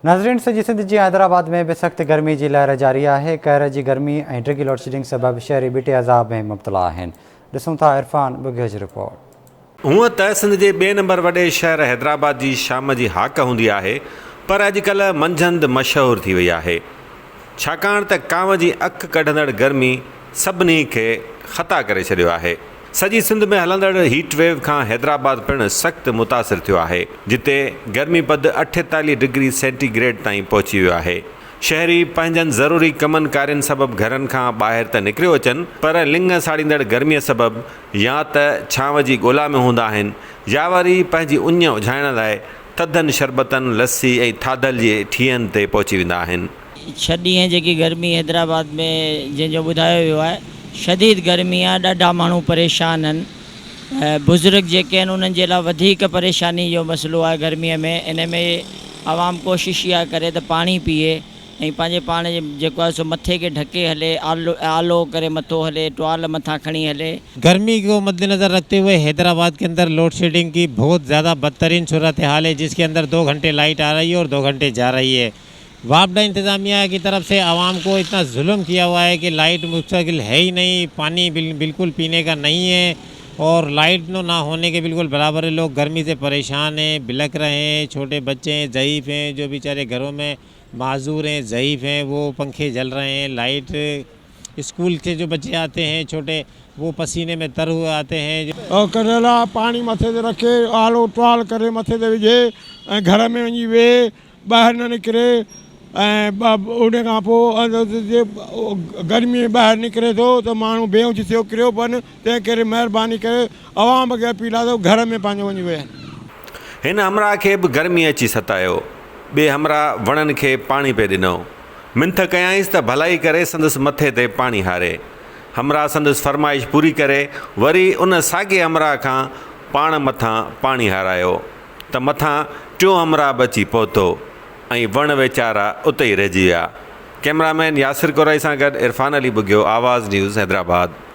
नाज़रीन सॼी सिंध जी हैदराबाद में भी सख़्त गर्मी की लहर जारी है। कहर की गर्मी और ड्रिगी लोड शेडिंग सबब शहरी बिटे अज़ाब में मुब्तला आहिनि। ॾिसूं था इरफान बुगियो जी रिपोर्ट। हूँ त सिंध के बे नंबर वॾे शहर हैदराबाद की शाम की हाक होंदी है, पर अॼुकल्ह मंझंद मशहूर थी वई है। छाकाणि त कांव की अख कढंदड़ गर्मी सभिनी खे ख़ता करे छॾियो है। सॼी सिंध में हलंदड़ हीट वेव का हैदराबाद पिण सख्त मुतासिर थियो है, जिते गर्मी पद 48 डिग्री सेंटीग्रेड ताईं पहुची वियो है। शहरी पंहिंजनि ज़रूरी कमनि कार्यनि सबबि घरनि खां ॿाहिरि त निकिरियो अचनि, पर लिंग साड़ींदड़ गर्मीअ सबबि या त छांव जी ॻोल्हा में हूंदा आहिनि, या वरी पंहिंजी उञ उझाइण लाइ थधनि शरबतनि लस्सी ऐं थाधल जे ठीहनि ते पहुची वेंदा आहिनि। 6 ॾींहं जेकी गर्मी हैदराबाद में जंहिंजो ॿुधायो वियो आहे, शदीद गर्मी आहे। ॾाढा माण्हू परेशान आहिनि। बुज़ुर्ग जेके आहिनि उन्हनि जे लाइ वधीक परेशानी जो मसइलो आहे गर्मीअ में। इन में आवाम कोशिश इहा करे त पाणी पीए ऐं पंहिंजे पाण जेको आहे सो मथे के ढके हले, आलो करे मथो हले, टुआल मथा खणी हले। गर्मी को मद्देनज़र रखते हुए हैदराबाद के अंदर लोड शेडिंग की बहुत ज़्यादा बदतरीन सूरत हाल है, जिसके अंदर 2 घंटे लाइट आ रही है और 2 घंटे जा रही है। वापडा इंतज़ामिया की तरफ से आवाम को इतना जुल्म किया हुआ है कि लाइट मुस्तकिल है ही नहीं, पानी बिल्कुल पीने का नहीं है, और लाइट ना होने के बिल्कुल बराबर है। लोग गर्मी से परेशान हैं, बिलक रहे हैं। छोटे बच्चे हैं, ज़ईफ़ हैं, जो बेचारे घरों में माजूर हैं, ज़ईफ़ हैं, वो पंखे जल रहे हैं। लाइट स्कूल के जो बच्चे आते हैं छोटे, वो पसीने में तर हुए आते हैं। और करेला पानी मथे ते रखे, आलो टुआल करे मथे ते विझे ऐं घर में वञी वेहे, ॿाहिरि न निकिरे। उन खां पोइ गर्मी में ॿाहिरि निकिरे थो त माण्हू बेहोश थियो किरियो पन। तंहिं करे महिरबानी करे आवाम खे अपील आहे त घर में पंहिंजो वञी वेहनि। हिन हमरा खे बि गर्मी अची सतायो। ॿिए हमरा वणनि खे पाणी पे ॾिनो। मिंथ कयांसि त भलाई करे संदसि मथे ते पाणी हारे। हमरा संदसि फरमाइश पूरी करे वरी उन साॻे हमरा खां पाण मथां पाणी हारायो त मथां टियों हमरा बची पहुतो ऐं वण वीचारा उते ई रहिजी विया। कैमरामैन यासिर कुरैशी सां गॾु इरफान अली बुगियो, आवाज़ न्यूज़ हैदराबाद।